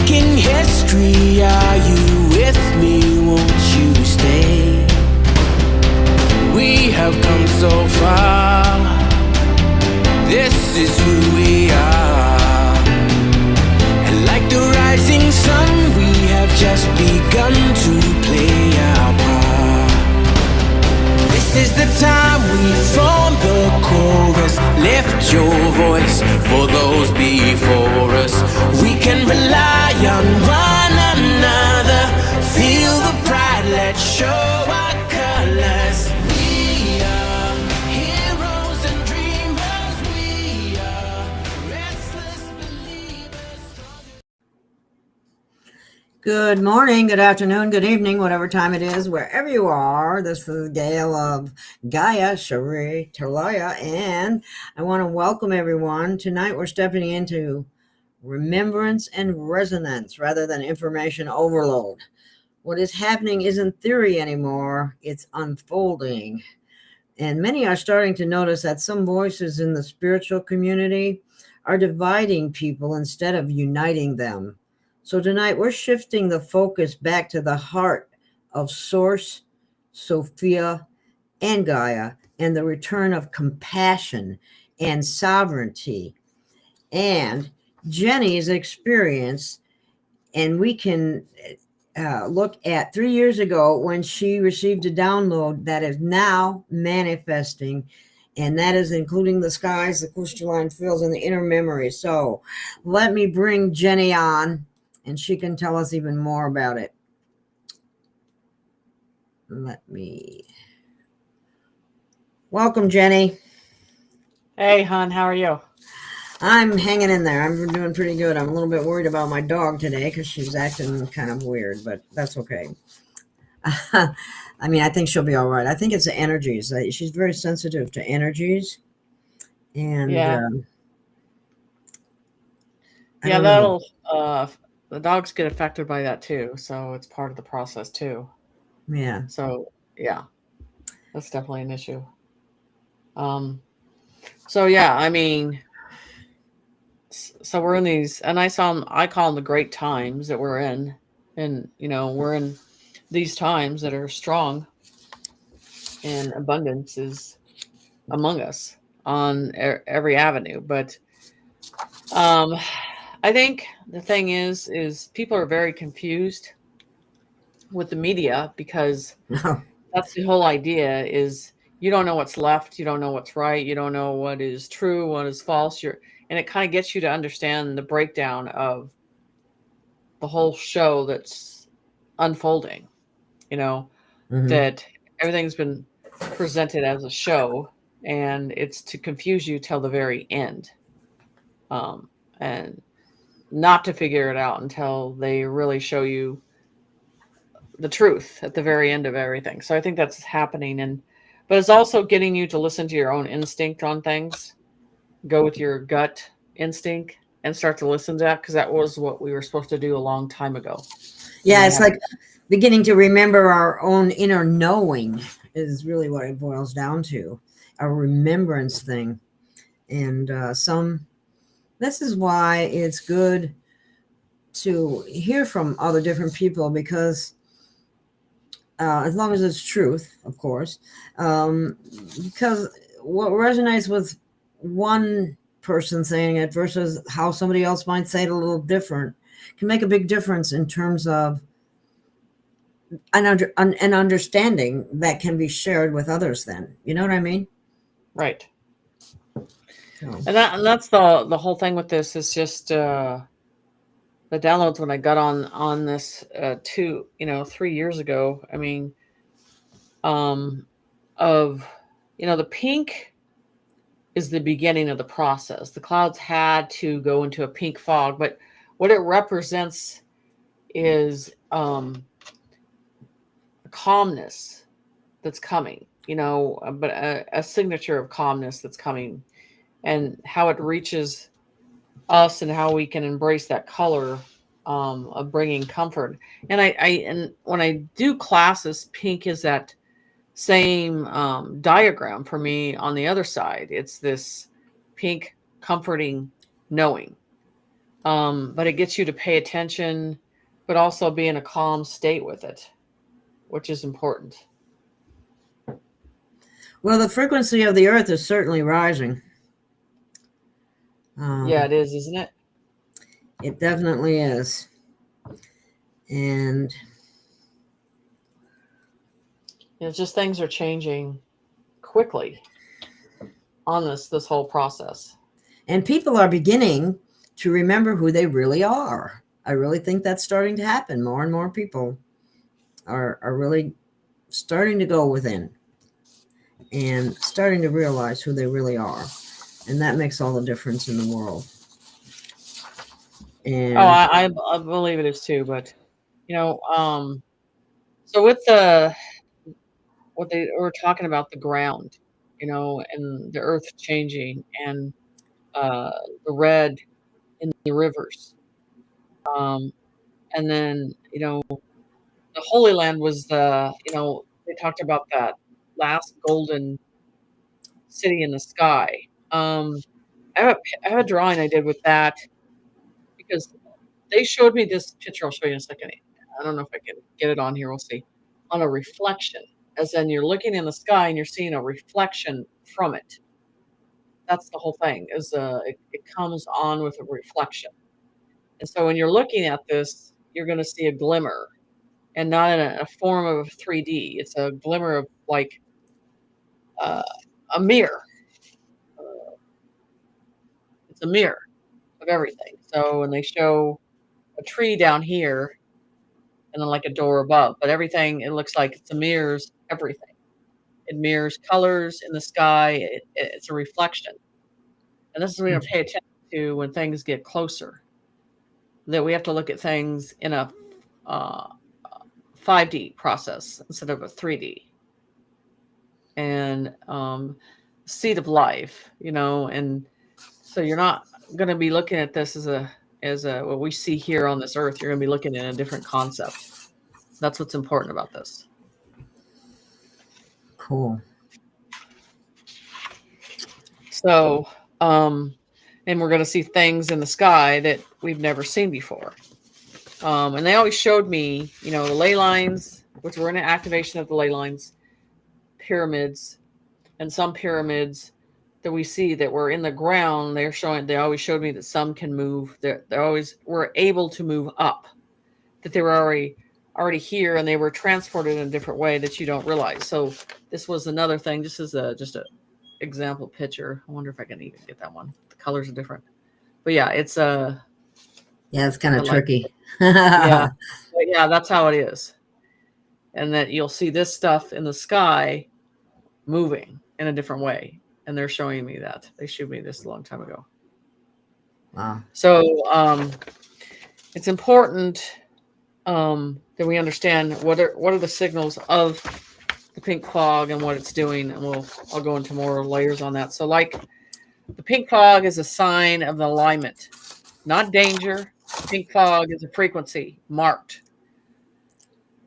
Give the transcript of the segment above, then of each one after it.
making history. Are you with me? Won't you stay? We have come so far. This is who we are. And like the rising sun, we have just begun to play our part. This is the time we form the chorus. Lift your voice for those before us. We can rely on one another. Feel the pride, let's show our colors. We are heroes and dreamers. We are restless believers. Good morning, good afternoon, good evening, whatever time it is, wherever you are. This is Gail of Gaia, Cherie, Talaya, and I want to welcome everyone. Tonight we're stepping into remembrance and resonance rather than information overload. What is happening isn't theory anymore, it's unfolding. And many are starting to notice that some voices in the spiritual community are dividing people instead of uniting them. So tonight we're shifting the focus back to the heart of Source, Sophia, and Gaia, and the return of compassion and sovereignty. And Jenny's experience, and we can look at 3 years ago when she received a download that is now manifesting, and that is including the skies, the crystalline fields, and the inner memory. So let me bring Jenny on, and she can tell us even more about it. Welcome, Jenny. Hey, hon, how are you? I'm hanging in there. I'm doing pretty good. I'm a little bit worried about my dog today because she's acting kind of weird, but that's okay. I mean, I think she'll be all right. I think it's the energies. She's very sensitive to energies. And yeah, the dogs get affected by that too. So it's part of the process too. Yeah. So yeah, that's definitely an issue. So yeah, I mean, so we're in these, and I call them the great times that we're in. And, we're in these times that are strong, and abundance is among us on every avenue. But I think the thing is people are very confused with the media because that's the whole idea is you don't know what's left, you don't know what's right, you don't know what is true, what is false. And it kind of gets you to understand the breakdown of the whole show that's unfolding, that everything's been presented as a show, and it's to confuse you till the very end. And not to figure it out until they really show you the truth at the very end of everything. So I think that's happening. But it's also getting you to listen to your own instinct on things, go with your gut instinct and start to listen to that, because that was what we were supposed to do a long time ago. Yeah, it's like beginning to remember our own inner knowing is really what it boils down to, a remembrance thing. And this is why it's good to hear from other different people, because as long as it's truth, of course, because what resonates with one person saying it versus how somebody else might say it a little different can make a big difference in terms of an understanding that can be shared with others then. You know what I mean? Right. And that's the whole thing with this is just the downloads when I got on this 3 years ago. I mean, the pink is the beginning of the process. The clouds had to go into a pink fog, but what it represents is a calmness that's coming, but a signature of calmness that's coming, and how it reaches us and how we can embrace that color of bringing comfort. And when I do classes, pink is that same diagram for me on the other side. It's this pink comforting knowing But it gets you to pay attention, but also be in a calm state with it, which is important. Well, the frequency of the earth is certainly rising. Yeah, it is, isn't it? It definitely is. And it's just things are changing quickly on this whole process. And people are beginning to remember who they really are. I really think that's starting to happen. More and more people are really starting to go within and starting to realize who they really are. And that makes all the difference in the world. And I believe it is too, but so with what they were talking about, the ground, and the earth changing, and the red in the rivers, and then the Holy Land was they talked about that last golden city in the sky. I have a drawing I did with that because they showed me this picture. I'll show you in a second. I don't know if I can get it on here. We'll see. On a reflection, as in you're looking in the sky and you're seeing a reflection from it. That's the whole thing. It comes on with a reflection, and so when you're looking at this, you're going to see a glimmer, and not in a form of 3D. It's a glimmer of like a mirror. It's a mirror of everything. So when they show a tree down here and then like a door above, but everything, it looks like it mirrors everything. It mirrors colors in the sky. It's a reflection. And this is what we have to pay attention to when things get closer, that we have to look at things in a 5D process instead of a 3D. And seed of life, and so you're not going to be looking at this as a what we see here on this earth. You're going to be looking at a different concept. That's what's important about this. cool. So, and we're going to see things in the sky that we've never seen before. And they always showed me, the ley lines, which were in an activation of the ley lines, pyramids, and some pyramids that we see that were in the ground. They always showed me that some can move. They always were able to move up, that they were already here, and they were transported in a different way that you don't realize. So this was another thing. This is just a example picture. I wonder if I can even get that one. The colors are different, but yeah, it's yeah, it's kind of tricky. Yeah, but yeah, that's how it is. And that you'll see this stuff in the sky moving in a different way. And they're showing me that. They showed me this a long time ago. Wow. So it's important that we understand what are the signals of the pink fog and what it's doing. And I'll go into more layers on that. So like the pink fog is a sign of the alignment, not danger. Pink fog is a frequency marked.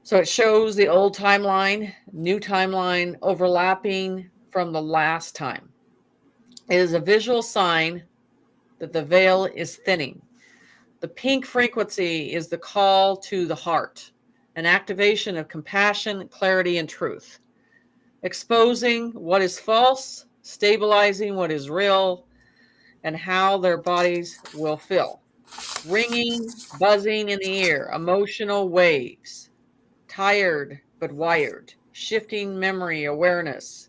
So it shows the old timeline, new timeline, overlapping from the last time. It is a visual sign that the veil is thinning. The pink frequency is the call to the heart, an activation of compassion, clarity, and truth, exposing what is false, stabilizing what is real, and how their bodies will feel. Ringing, buzzing in the ear, emotional waves, tired but wired, shifting memory, awareness.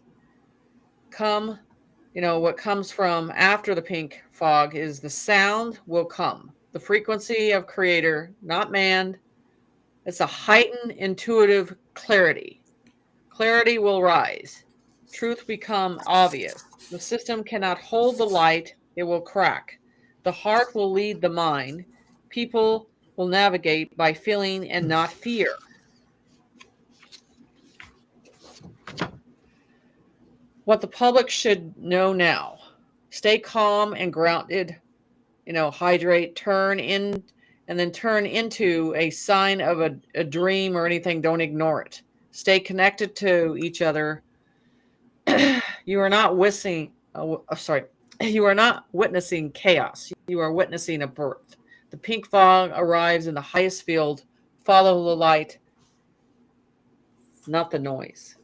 What comes from after the pink fog is the sound will come. The frequency of creator, not man. It's a heightened intuitive clarity. Clarity will rise. Truth become obvious. The system cannot hold the light. It will crack. The heart will lead the mind. People will navigate by feeling and not fear. What the public should know now: stay calm and grounded, hydrate, turn into a sign of a dream or anything. Don't ignore it. Stay connected to each other. You are not you are not witnessing chaos. You are witnessing a birth. The pink fog arrives in the highest field. Follow the light, not the noise.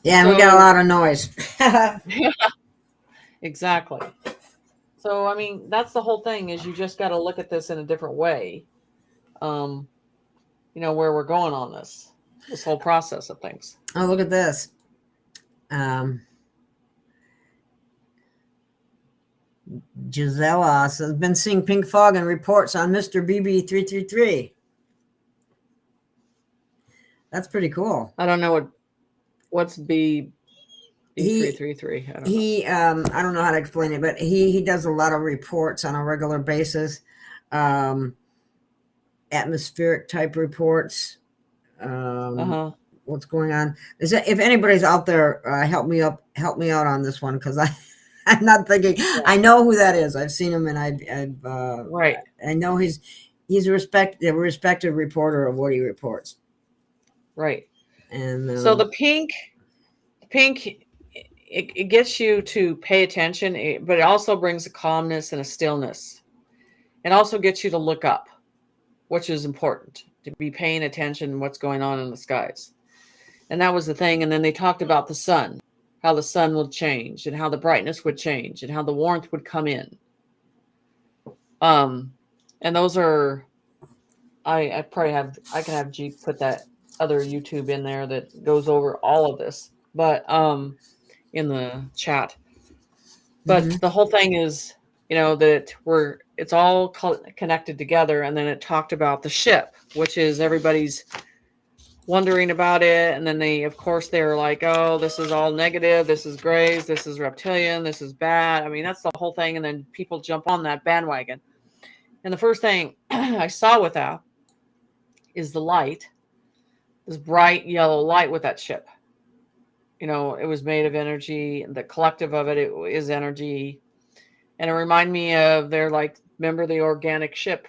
Yeah, and we got a lot of noise. Exactly. So, I mean, that's the whole thing, is you just got to look at this in a different way. Where we're going on this whole process of things. Oh, look at this. Gisela has been seeing pink fog and reports on Mr. BB333. That's pretty cool. I don't know what's B333. I don't know. I don't know how to explain it, but he does a lot of reports on a regular basis. Atmospheric type reports. What's going on? If anybody's out there, help me out on this one, because I'm not thinking. Yeah. I know who that is. I've seen him, and I've right. I know he's a respected reporter of what he reports. Right. And so the pink, it gets you to pay attention, but it also brings a calmness and a stillness. It also gets you to look up, which is important, to be paying attention to what's going on in the skies. And that was the thing. And then they talked about the sun, how the sun would change, and how the brightness would change, and how the warmth would come in. And those are, I can have G put that other YouTube in there that goes over all of this, but in the chat. But the whole thing is, that it's all connected together. And then it talked about the ship, which is everybody's wondering about it. And then they're like, oh, this is all negative. This is grays. This is reptilian. This is bad. I mean, that's the whole thing. And then people jump on that bandwagon. And the first thing I saw with that is the light, this bright yellow light with that ship. It was made of energy. The collective of it is energy. And it reminded me of remember the organic ship.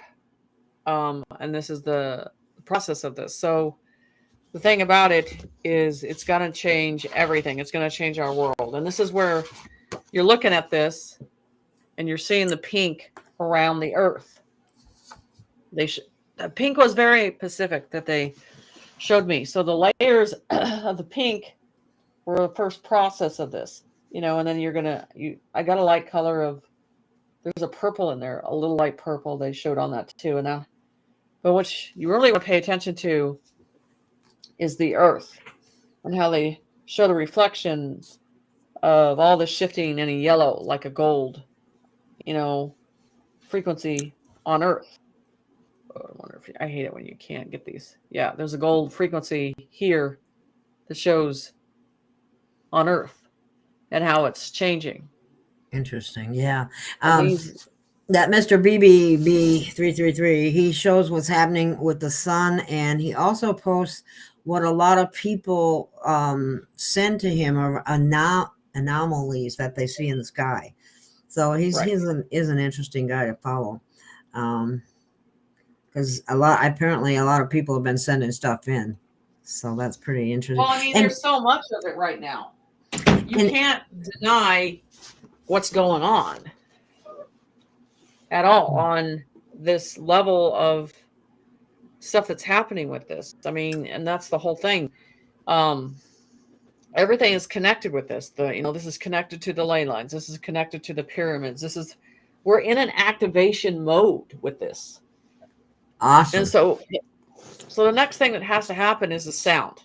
And this is the process of this. So the thing about it is it's going to change everything. It's going to change our world. And this is where you're looking at this and you're seeing the pink around the earth. The pink was very specific that they showed me. So the layers of the pink were the first process of this, and then I got a light color of, there's a purple in there, a little light purple. They showed on that too. But what you really want to pay attention to is the earth, and how they show the reflection of all the shifting in a yellow, like a gold, frequency on earth. Oh, I wonder I hate it when you can't get these. Yeah, there's a gold frequency here that shows on earth and how it's changing. Interesting. Yeah. That Mr. BB333, he shows what's happening with the sun, and he also posts what a lot of people send to him are anomalies that they see in the sky. So he's an interesting guy to follow. Because a lot of people have been sending stuff in. So that's pretty interesting. Well, I mean, there's so much of it right now. You can't deny what's going on at all on this level of stuff that's happening with this. I mean, and that's the whole thing. Everything is connected with this. This is connected to the ley lines. This is connected to the pyramids. We're in an activation mode with this. Awesome. And so the next thing that has to happen is the sound.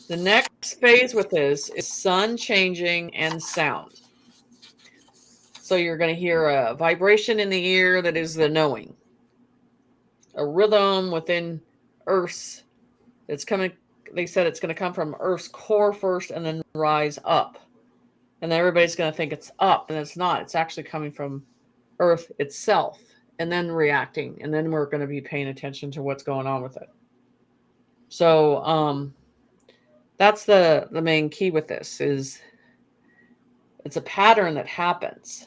The next phase with this is sun changing and sound. So you're going to hear a vibration in the ear that is the knowing. A rhythm within Earth's. It's coming. They said it's going to come from Earth's core first and then rise up. And then everybody's going to think it's up, and it's not. It's actually coming from Earth itself and then reacting. And then we're going to be paying attention to what's going on with it. So that's the main key with this is it's a pattern that happens.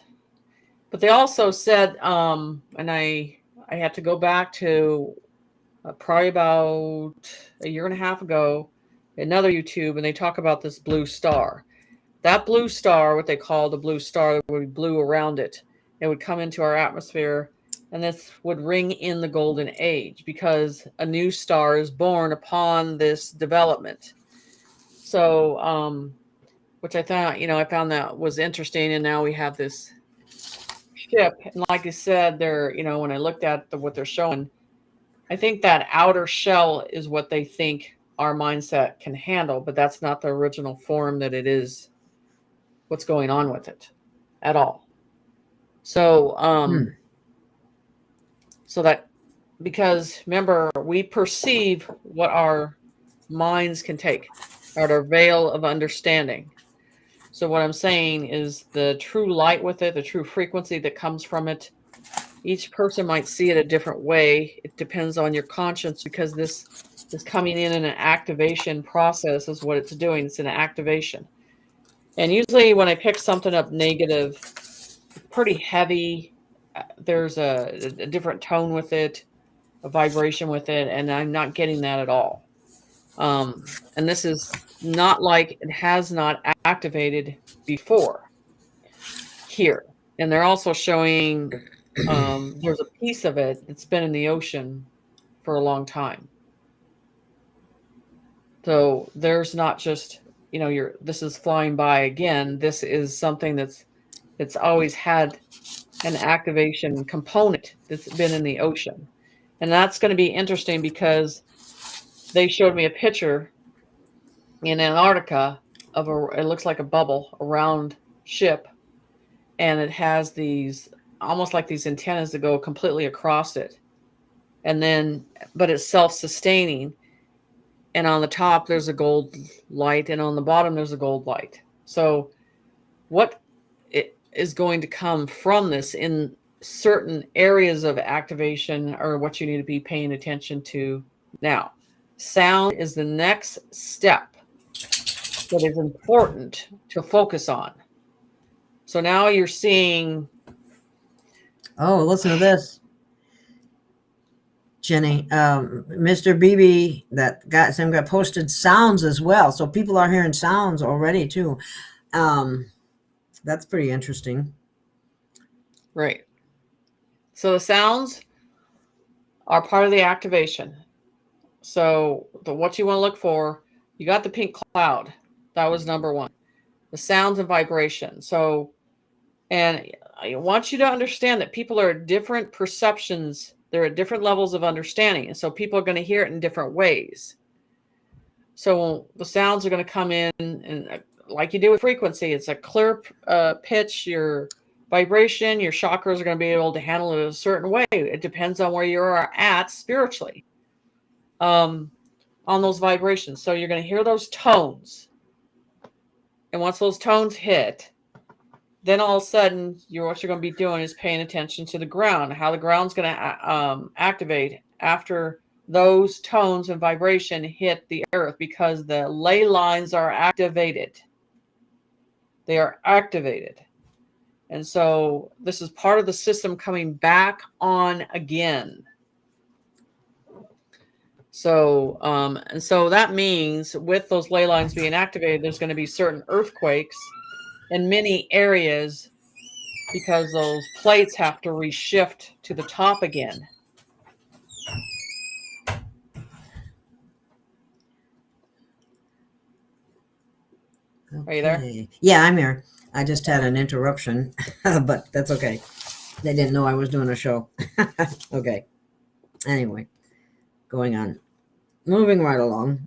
But they also said, and I had to go back to probably about a year and a half ago, another YouTube, and they talk about this blue star. That blue star, what they call the blue star, that would be blue around it, It would come into our atmosphere, and this would ring in the golden age because a new star is born upon this development. So, which I thought, I found that was interesting. And now we have this ship. And like I said, when I looked at what they're showing, I think that outer shell is what they think our mindset can handle, but that's not the original form that it is, what's going on with it at all. So, so that, because remember, we perceive what our minds can take, or our veil of understanding. So what I'm saying is the true light with it, the true frequency that comes from it, each person might see it a different way. It depends on your conscience, because this is coming in an activation process is what it's doing. It's an activation. And usually when I pick something up negative, it's pretty heavy. There's a different tone with it, a vibration with it, and I'm not getting that at all. And this is not like it has not activated before here. And they're also showing there's a piece of it that's been in the ocean for a long time. So there's not just, this is flying by again. This is something it's always had an activation component that's been in the ocean. And that's going to be interesting because they showed me a picture in Antarctica of it looks like a bubble, a round ship, and it has these almost like these antennas that go completely across it. And then, but it's self-sustaining. And on the top, there's a gold light, and on the bottom, there's a gold light. So what it is going to come from this in certain areas of activation are what you need to be paying attention to now. Sound is the next step that is important to focus on. So now you're seeing. Oh, listen to this, Jenny. Mr. BB, that got posted sounds as well. So people are hearing sounds already too. That's pretty interesting. Right. So the sounds are part of the activation. So what you want to look for, you got the pink cloud. That was number one. The sounds and vibration. So, and I want you to understand that people are at different perceptions. They're at different levels of understanding. And so people are going to hear it in different ways. So the sounds are going to come in, and like you do with frequency, it's a clear pitch. Your vibration, your chakras are going to be able to handle it a certain way. It depends on where you are at spiritually on those vibrations. So you're going to hear those tones. And once those tones hit, then all of a sudden, what you're going to be doing is paying attention to the ground, how the ground's going to activate after those tones and vibration hit the earth, because the ley lines are activated. They are activated. And so this is part of the system coming back on again. So, and so that means with those ley lines being activated, there's going to be certain earthquakes in many areas because those plates have to reshift to the top again. Okay. Are you there? Yeah, I'm here. I just had an interruption, but that's okay. They didn't know I was doing a show. Okay. Anyway, going on. Moving right along.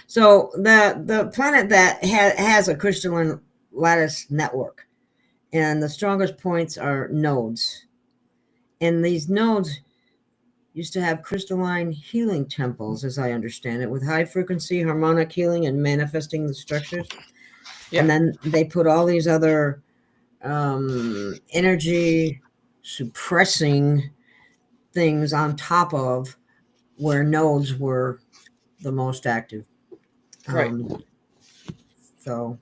So the planet that has a crystalline lattice network, and the strongest points are nodes. And these nodes used to have crystalline healing temples, as I understand it, with high frequency harmonic healing and manifesting the structures. Yeah. And then they put all these other energy suppressing things on top of where nodes were the most active. Right. So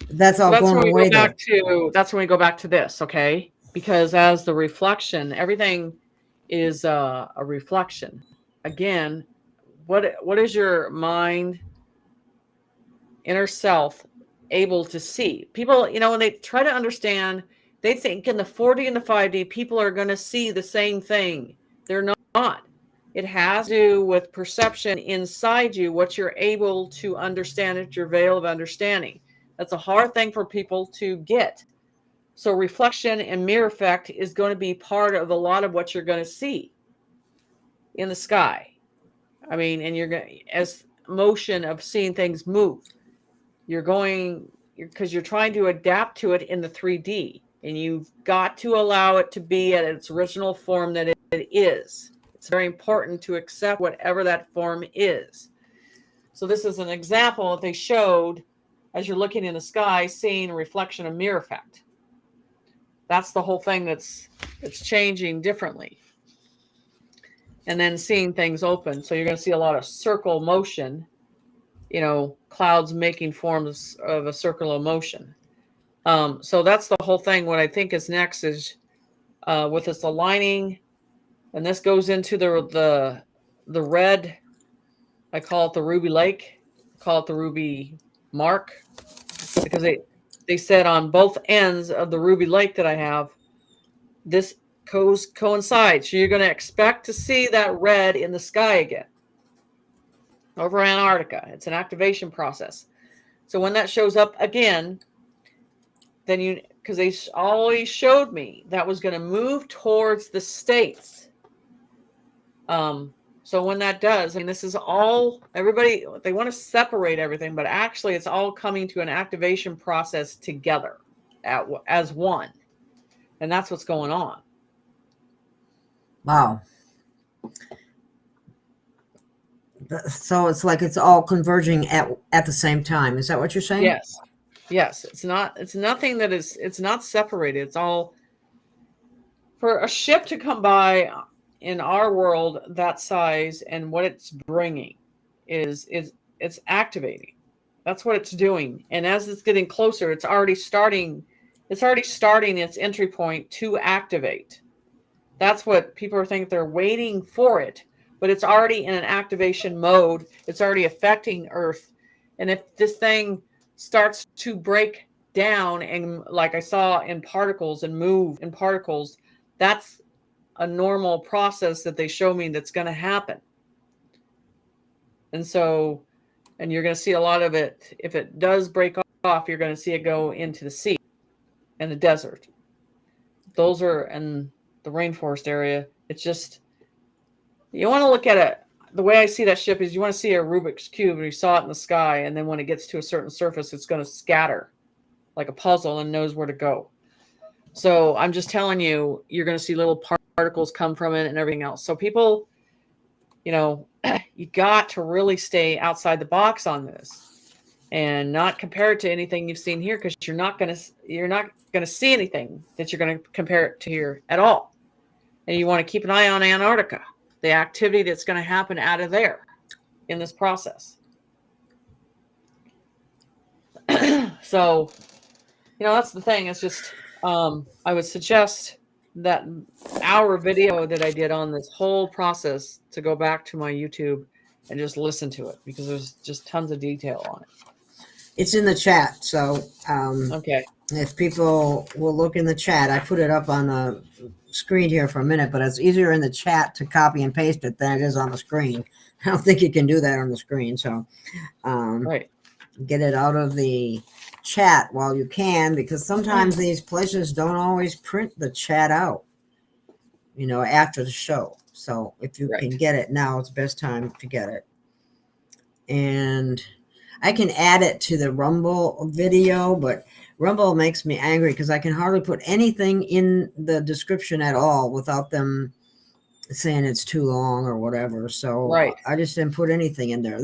that's all going away. That's when we go back to this, okay? Because as the reflection, everything is a reflection. Again, what is your mind, inner self able to see. People, when they try to understand, they think in the 4D and the 5D, people are going to see the same thing. They're not. It has to do with perception inside you, what you're able to understand at your veil of understanding. That's a hard thing for people to get. So reflection and mirror effect is going to be part of a lot of what you're going to see in the sky. I mean, and you're going, as motion of seeing things move, because you're trying to adapt to it in the 3D, and you've got to allow it to be at its original form that it is. It's very important to accept whatever that form is. So this is an example that they showed as you're looking in the sky, seeing a reflection of mirror effect. That's the whole thing that's changing differently. And then seeing things open. So you're going to see a lot of circle motion, clouds making forms of a circular motion. So that's the whole thing. What I think is next is with this aligning, and this goes into the red. I call it the ruby lake. I call it the ruby mark, because they said on both ends of the ruby lake that I have, this coincides. So you're going to expect to see that red in the sky again over Antarctica. It's an activation process. So when that shows up again, then because they always showed me that was going to move towards the states. So when that does, this is all, everybody, they want to separate everything, but actually it's all coming to an activation process together as one. And that's what's going on. Wow. So it's like it's all converging at the same time. Is that what you're saying? Yes. It's nothing that is, it's not separated. It's all, for a ship to come by in our world that size, and what it's bringing is it's activating. That's what it's doing. And as it's getting closer, it's already starting its entry point to activate. That's what people are thinking. They're waiting for it, but it's already in an activation mode. It's already affecting Earth. And if this thing starts to break down, and like I saw in particles, and move in particles, that's a normal process that they show me that's going to happen. And so, and you're going to see a lot of it. If it does break off, you're going to see it go into the sea and the desert. Those are, and the rainforest area. It's just, you want to look at it. The way I see that ship is, you want to see a Rubik's Cube, and you saw it in the sky, and then when it gets to a certain surface, it's going to scatter like a puzzle and knows where to go. So I'm just telling you, you're going to see little particles come from it and everything else. So people, you got to really stay outside the box on this and not compare it to anything you've seen here, because you're not going to see anything that you're going to compare it to here at all. And you want to keep an eye on Antarctica, the activity that's going to happen out of there in this process. So, that's the thing. It's just, I would suggest that our video that I did on this whole process, to go back to my YouTube and just listen to it, because there's just tons of detail on it. It's in the chat. So, okay. If people will look in the chat, I put it up on the screen here for a minute, but it's easier in the chat to copy and paste it than it is on the screen. I don't think you can do that on the screen. So, right. Get it out of the chat while you can, because sometimes these places don't always print the chat out, after the show. So if you can get it now, it's the best time to get it. And I can add it to the Rumble video, but Rumble makes me angry because I can hardly put anything in the description at all without them saying it's too long or whatever. So I just didn't put anything in there.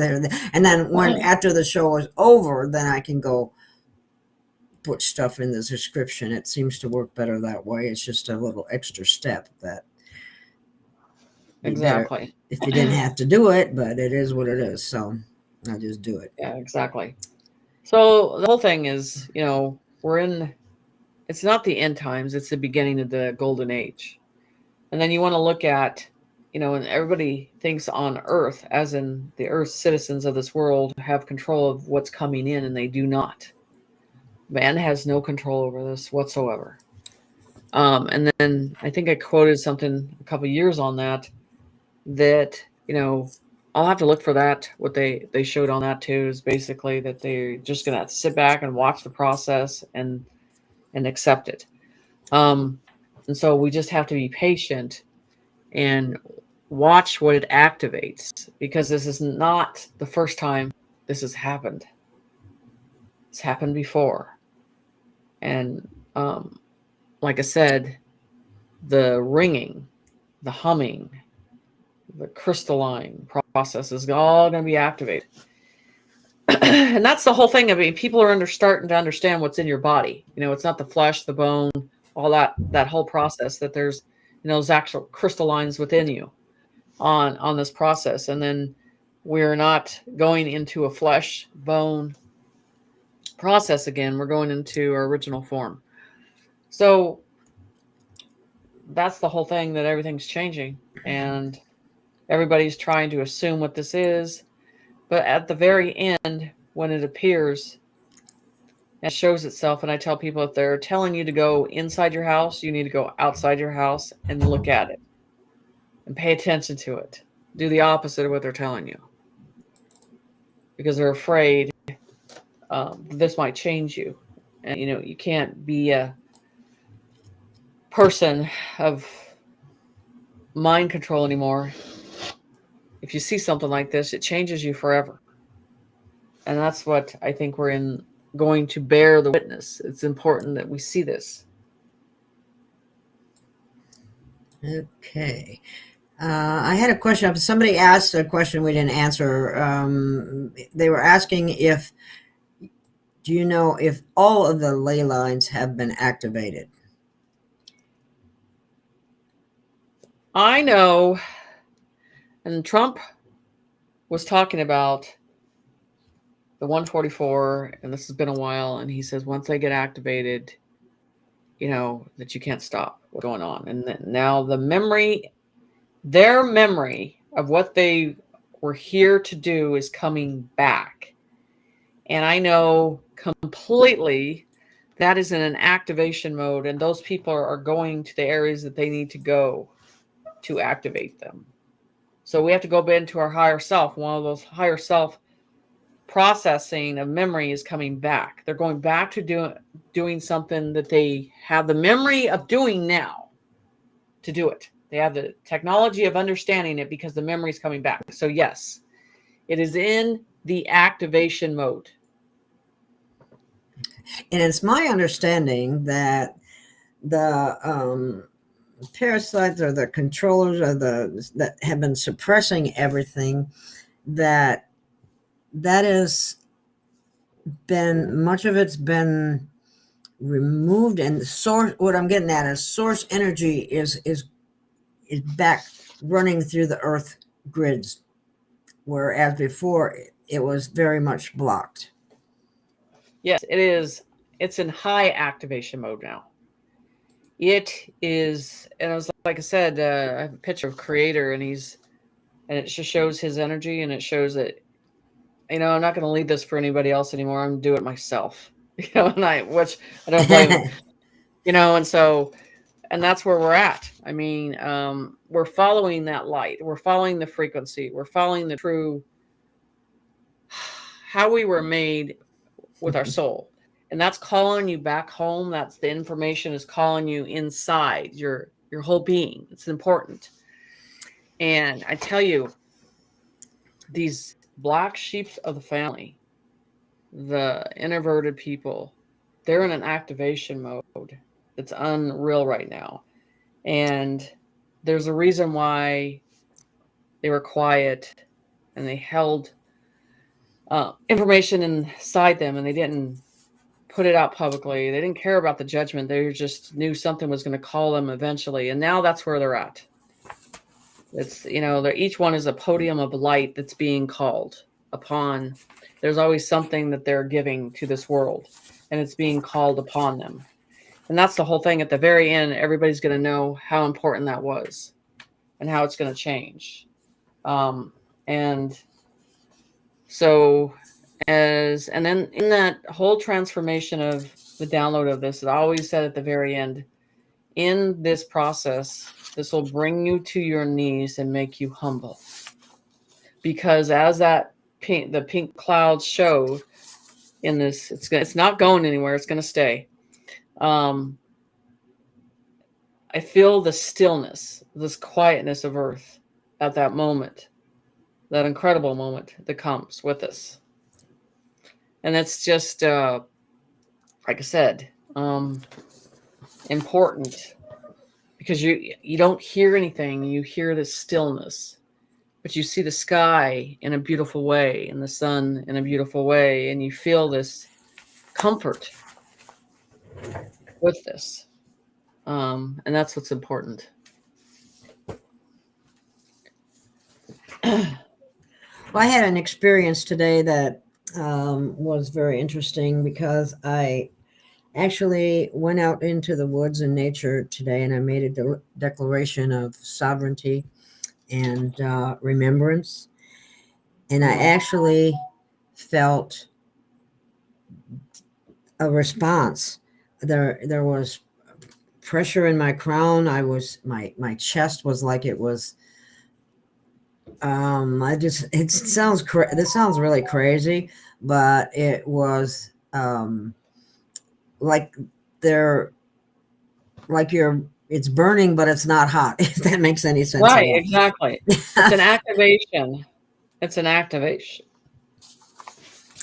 And then after the show is over, then I can go put stuff in the description. It seems to work better that way. It's just a little extra step that exactly if you didn't have to do it, but it is what it is. So I just do it. Yeah, exactly. So the whole thing is, it's not the end times, it's the beginning of the golden age. And then you want to look at, and everybody thinks on Earth, as in the Earth citizens of this world have control of what's coming in, and they do not. Man has no control over this whatsoever. And then I think I quoted something a couple years on that, I'll have to look for that. What they showed on that too is basically that they're just going to sit back and watch the process and accept it. And so we just have to be patient and watch what it activates, because this is not the first time this has happened. It's happened before. And like I said, the ringing, the humming, the crystalline process is all going to be activated. And that's the whole thing. I mean, people are starting to understand what's in your body. It's not the flesh, the bone, all that whole process, that there's, those actual crystallines within you on this process. And then we're not going into a flesh bone process again. We're going into our original form. So that's the whole thing, that everything's changing and everybody's trying to assume what this is. But at the very end, when it appears and shows itself, and I tell people, if they're telling you to go inside your house, you need to go outside your house and look at it and pay attention to it. Do the opposite of what they're telling you, because they're afraid this might change you. And, you can't be a person of mind control anymore. If you see something like this, it changes you forever. And that's what I think we're going to bear the witness. It's important that we see this. Okay. I had a question. Somebody asked a question we didn't answer. They were asking do you know if all of the ley lines have been activated? I know, and Trump was talking about the 144, and this has been a while, and he says once they get activated, that you can't stop what's going on. And now their memory of what they were here to do is coming back. And I know completely that is in an activation mode, and those people are going to the areas that they need to go to activate them. So we have to go into our higher self. One of those higher self processing of memory is coming back. They're going back to doing something that they have the memory of doing now to do it. They have the technology of understanding it because the memory is coming back. So yes, it is in the activation mode. And it's my understanding that the parasites or the controllers that have been suppressing everything, that has been, much of it's been removed, and the source, what I'm getting at is source energy is back running through the earth grids, whereas before it was very much blocked. Yes, it is. It's in high activation mode now. It is, and I was like I said, I have a picture of Creator, and it just shows his energy, and it shows that, I'm not going to lead this for anybody else anymore. I'm going to do it myself, which I don't blame him, and that's where we're at. I mean, we're following that light. We're following the frequency. We're following the true, how we were made with our soul. And that's calling you back home. That's the information is calling you inside your whole being. It's important. And I tell you, these black sheep of the family, the introverted people, they're in an activation mode that's unreal right now. And there's a reason why they were quiet and they held information inside them, and they didn't put it out publicly. They didn't care about the judgment. They just knew something was going to call them eventually. And now that's where they're at. It's, each one is a podium of light that's being called upon. There's always something that they're giving to this world, and it's being called upon them. And that's the whole thing. At the very end, everybody's going to know how important that was and how it's going to change. And so and then in that whole transformation of the download of this. It always said at the very end, in this process, this will bring you to your knees and make you humble. Because as the pink clouds showed in this, it's not going anywhere. It's going to stay. I feel the stillness, this quietness of Earth at that moment, that incredible moment that comes with us. And that's just, like I said, important, because you don't hear anything. You hear the stillness, but you see the sky in a beautiful way and the sun in a beautiful way, and you feel this comfort with this. And that's what's important. Well, I had an experience today that was very interesting, because I actually went out into the woods and nature today, and I made a declaration of sovereignty and remembrance. And I actually felt a response. There was pressure in my crown. My chest was like it was. It sounds this sounds really crazy, but it was like it's burning, but it's not hot, if that makes any sense. Right, exactly. It's an activation. It's an activation.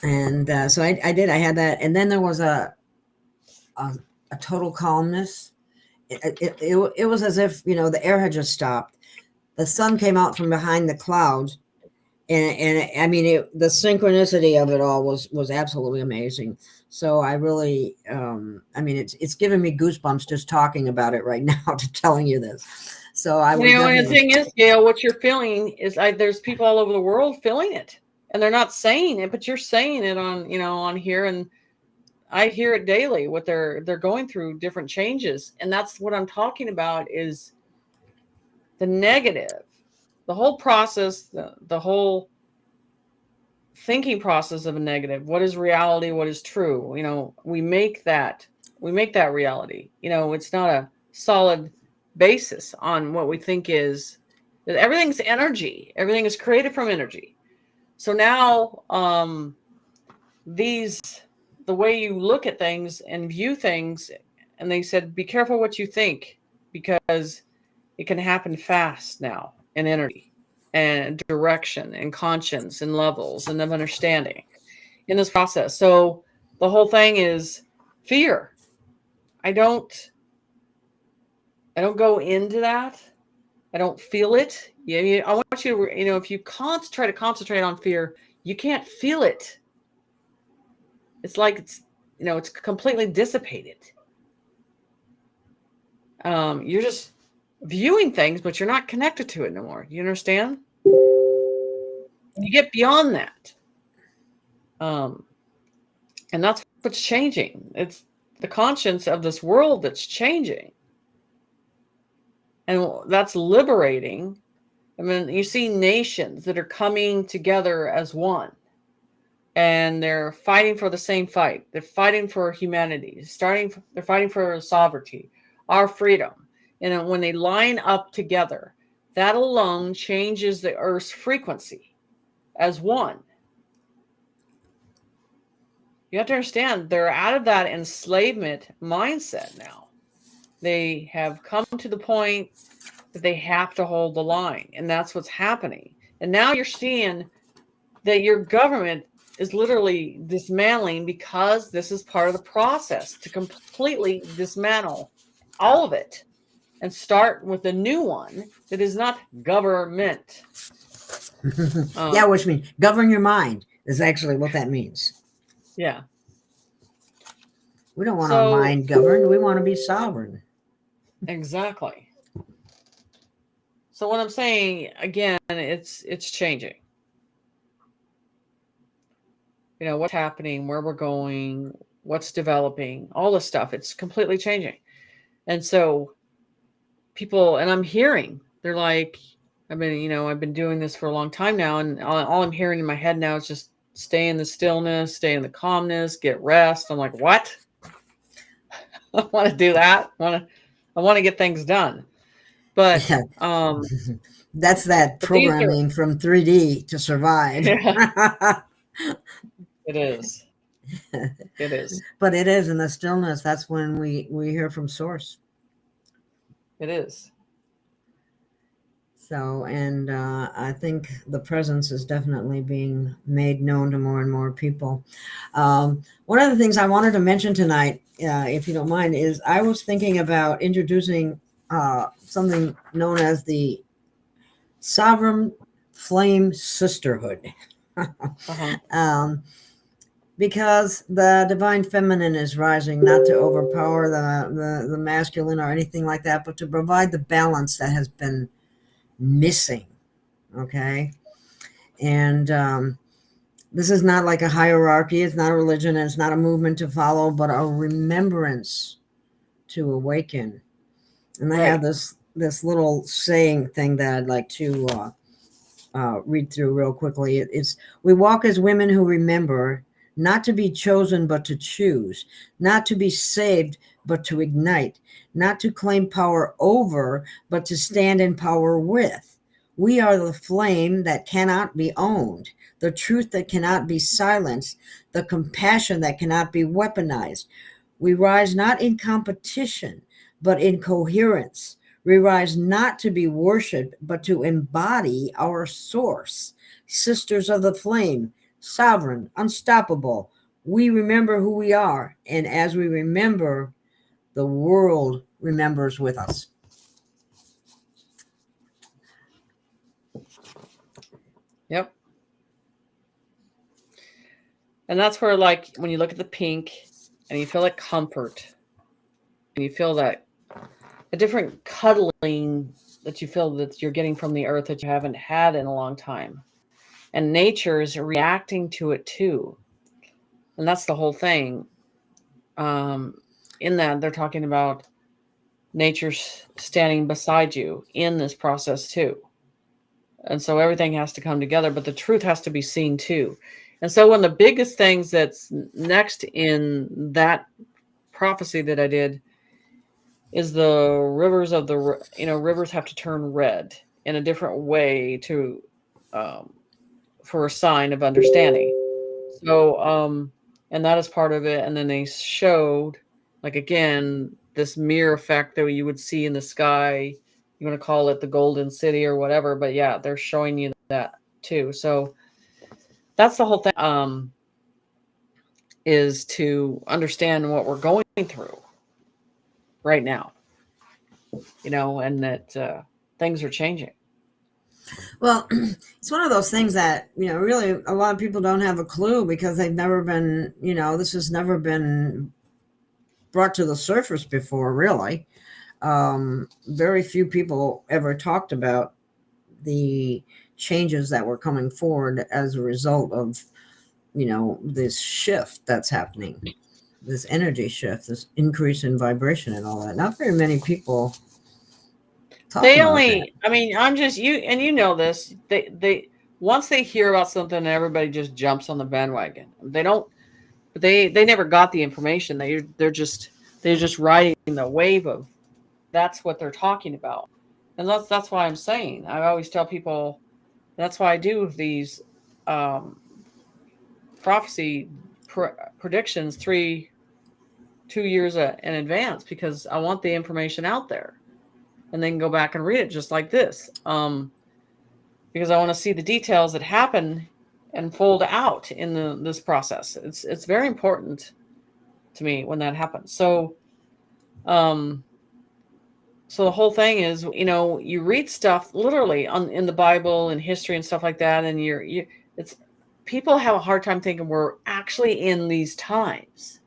And so I had that. And then there was a total calmness. It was as if, the air had just stopped. The sun came out from behind the clouds. And I mean, the synchronicity of it all was absolutely amazing. So I really, it's giving me goosebumps just talking about it right now, to telling you this. So I was. And the thing is, Gail, what you're feeling is there's people all over the world feeling it, and they're not saying it, but you're saying it on here, and I hear it daily. What they're going through, different changes, and that's what I'm talking about, is the negative. The whole process, the whole thinking process of a negative. What is reality? What is true? We make that reality. It's not a solid basis on what we think is. Everything's energy. Everything is created from energy. So now, the way you look at things and view things, and they said, be careful what you think, because it can happen fast now. And energy and direction and conscience and levels and of understanding in this process. So the whole thing is fear. I don't go into that. I don't feel it. I want you to, if you try to concentrate on fear, you can't feel it. It's like it's completely dissipated. You're just viewing things, but you're not connected to it no more. You understand? You get beyond that. And that's what's changing. It's the conscience of this world that's changing. And that's liberating. I mean, you see nations that are coming together as one. And they're fighting for the same fight. They're fighting for humanity. They're fighting for sovereignty, our freedom. And when they line up together, that alone changes the Earth's frequency as one. You have to understand, they're out of that enslavement mindset now. They have come to the point that they have to hold the line, and that's what's happening. And now you're seeing that your government is literally dismantling, because this is part of the process to completely dismantle all of it. And start with a new one that is not government. Yeah, which means govern your mind is actually what that means. Yeah. We don't want our mind governed. We want to be sovereign. Exactly. So what I'm saying, again, it's changing. What's happening, where we're going, what's developing, all this stuff. It's completely changing. And so people, and I'm hearing, they're like, I've been doing this for a long time now, and all I'm hearing in my head now is just stay in the stillness, stay in the calmness, get rest. I'm like, what? I want to do that. I want to get things done. But Yeah, that's that but these are programming from 3D to survive. yeah, it is. It is. But it is in the stillness. That's when we hear from source. It is. So, and I think the presence is definitely being made known to more and more people. One of the things I wanted to mention tonight, if you don't mind, is I was thinking about introducing something known as the Sovereign Flame Sisterhood. Uh-huh. Because the divine feminine is rising, not to overpower the masculine or anything like that, but to provide the balance that has been missing. Okay. And this is not like a hierarchy, it's not a religion, and it's not a movement to follow, but a remembrance to awaken. And I have this little saying thing that I'd like to read through real quickly. It's we walk as women who remember, not to be chosen but to choose, not to be saved but to ignite, not to claim power over but to stand in power with. We are the flame that cannot be owned, the truth that cannot be silenced, the compassion that cannot be weaponized. We rise not in competition but in coherence. We rise not to be worshiped, but to embody our source. Sisters of the flame, sovereign, unstoppable. We remember who we are, and as we remember, the world remembers with us. Yep. And that's where, like, when you look at the pink and you feel like comfort and you feel that a different cuddling that you feel that you're getting from the earth that you haven't had in a long time. And nature is reacting to it too. And that's the whole thing. In that, they're talking about nature standing beside you in this process too. And so everything has to come together, but the truth has to be seen too. And so one of the biggest things that's next in that prophecy that I did is the rivers of the, rivers have to turn red in a different way to, for a sign of understanding. So, and that is part of it. And then they showed, like, again, this mirror effect that you would see in the sky. You want to call it the golden city or whatever, but yeah, they're showing you that too. So that's the whole thing, is to understand what we're going through right now, and that things are changing. Well, it's one of those things that, really a lot of people don't have a clue because they've never been, this has never been brought to the surface before, really. Very few people ever talked about the changes that were coming forward as a result of, this shift that's happening, this energy shift, this increase in vibration and all that. Not very many people talk They about that. only, I mean, I'm just you, and you know this. They once they hear about something, everybody just jumps on the bandwagon. They don't, but they never got the information. They're just riding the wave of that's what they're talking about, and that's why I'm saying. I always tell people that's why I do these prophecy predictions 2 years in advance, because I want the information out there. And then go back and read it just like this, because I want to see the details that happen and fold out in this process. It's very important to me when that happens. So, so the whole thing is, you read stuff literally in the Bible and history and stuff like that, and it's people have a hard time thinking we're actually in these times.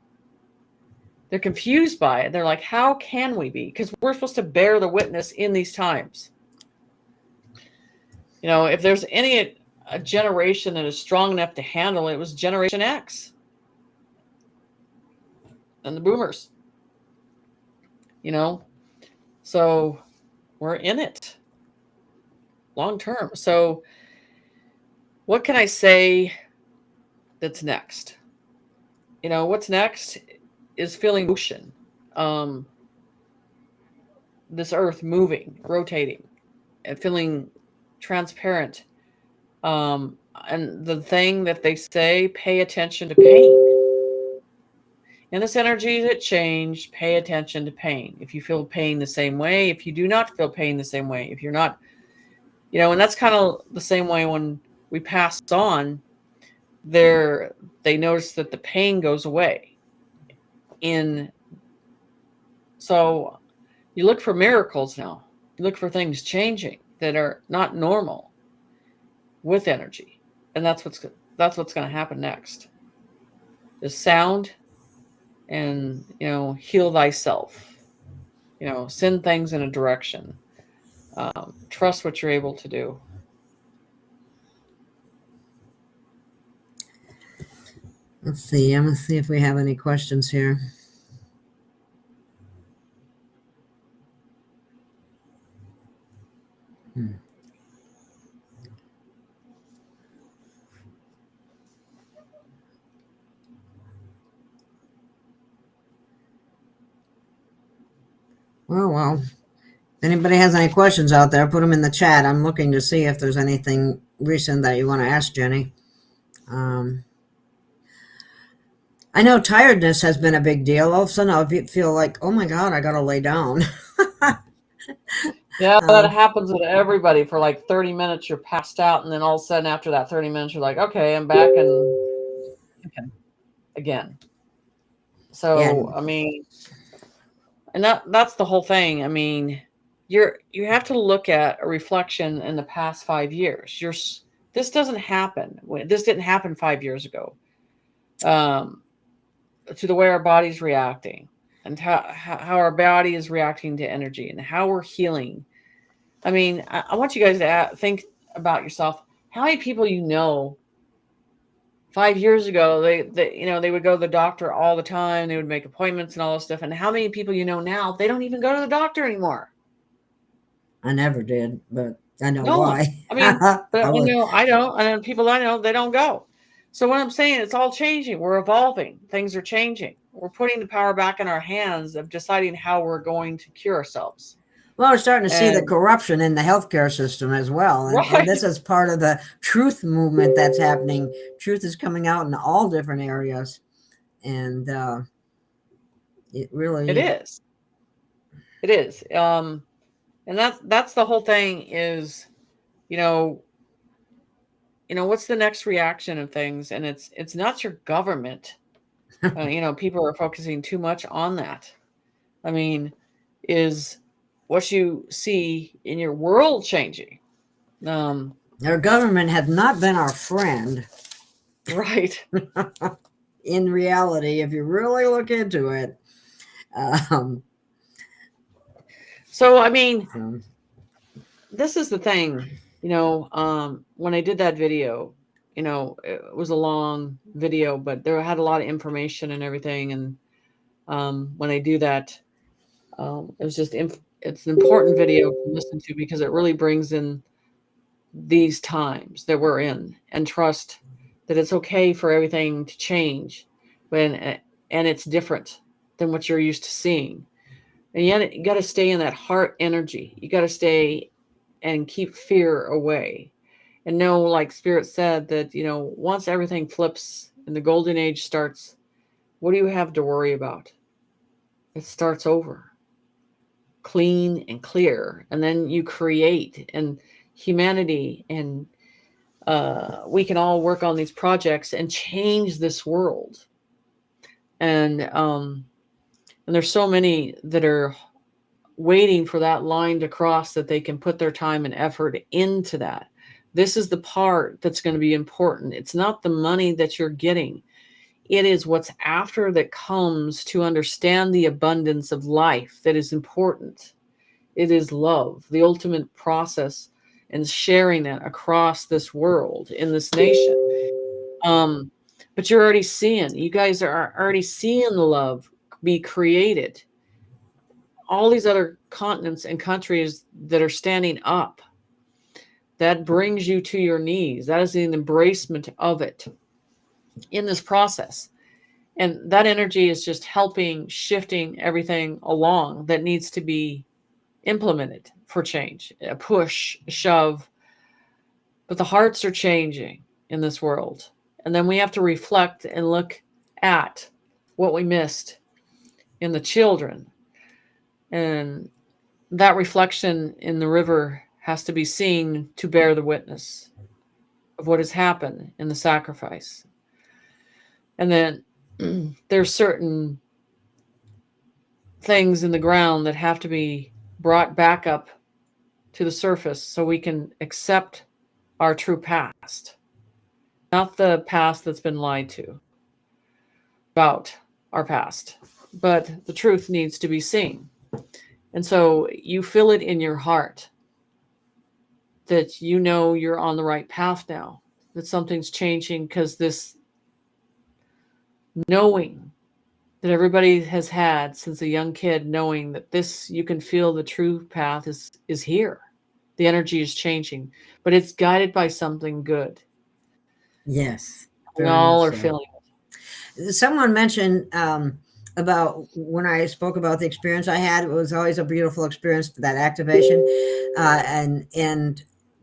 They're confused by it. They're like, how can we be? Because we're supposed to bear the witness in these times. If there's a generation that is strong enough to handle it, it was Generation X and the boomers. So we're in it long term. So what can I say that's next? What's next is feeling emotion. this earth moving, rotating, and feeling transparent. And the thing that they say, pay attention to pain. In this energy that changed, pay attention to pain. If you feel pain the same way, if you do not feel pain the same way, if you're not, and that's kind of the same way when we pass on, they notice that the pain goes away. So you look for miracles now. You look for things changing that are not normal with energy. And that's what's going to happen next. The sound and, heal thyself. Send things in a direction. Trust what you're able to do. Let's see. I'm going to see if we have any questions here. Well, if anybody has any questions out there, put them in the chat. I'm looking to see if there's anything recent that you want to ask Jenny. I know tiredness has been a big deal. All of a sudden, I'll feel like, oh my God, I got to lay down. Yeah, that happens with everybody. For like 30 minutes, you're passed out. And then all of a sudden, after that 30 minutes, you're like, okay, I'm back and again. So, yeah. I mean, and that's the whole thing. I mean, you have to look at a reflection in the past 5 years. This doesn't happen. This didn't happen 5 years ago. To the way our body's reacting and how our body is reacting to energy and how we're healing. I mean, I want you guys to think about yourself. How many people 5 years ago, they would go to the doctor all the time. They would make appointments and all this stuff. And how many people now, they don't even go to the doctor anymore? I never did, but I know why. I mean, but I don't. And people I know, they don't go. So what I'm saying, it's all changing. We're evolving. Things are changing. We're putting the power back in our hands of deciding how we're going to cure ourselves. Well, we're starting to see the corruption in the healthcare system as well. And this is part of the truth movement that's happening. Truth is coming out in all different areas. And it really... It is. It is. And that's the whole thing is, what's the next reaction of things? And it's not your government. People are focusing too much on that. I mean, is what you see in your world changing? Our government has not been our friend. Right. In reality, if you really look into it. So, I mean, this is the thing. When I did that video, it was a long video, but there had a lot of information and everything. And when I do that, it was just, it's an important video to listen to because it really brings in these times that we're in and trust that it's okay for everything to change and it's different than what you're used to seeing. And yet you got to stay in that heart energy. You got to stay and keep fear away and know, like Spirit said, that, once everything flips and the golden age starts, what do you have to worry about? It starts over, clean and clear. And then you create, and humanity and we can all work on these projects and change this world. And there's so many that are waiting for that line to cross that they can put their time and effort into that. This is the part that's going to be important. It's not the money that you're getting. It is what's after that comes to understand the abundance of life that is important. It is love, the ultimate process, and sharing that across this world, in this nation. But you're already seeing, you guys are already seeing the love be created. All these other continents and countries that are standing up, that brings you to your knees. That is the embracement of it in this process. And that energy is just helping, shifting everything along that needs to be implemented for change, a push, a shove. But the hearts are changing in this world. And then we have to reflect and look at what we missed in the children. And that reflection in the river has to be seen to bear the witness of what has happened in the sacrifice. And then there's certain things in the ground that have to be brought back up to the surface so we can accept our true past, not the past that's been lied to about our past, but the truth needs to be seen. And so you feel it in your heart that you know you're on the right path now, that something's changing, because this knowing that everybody has had since a young kid, knowing that this, you can feel the true path is here. The energy is changing, but it's guided by something good. Yes. We very all much are so. feeling it. Someone mentioned about when I spoke about the experience I had. It was always a beautiful experience, that activation,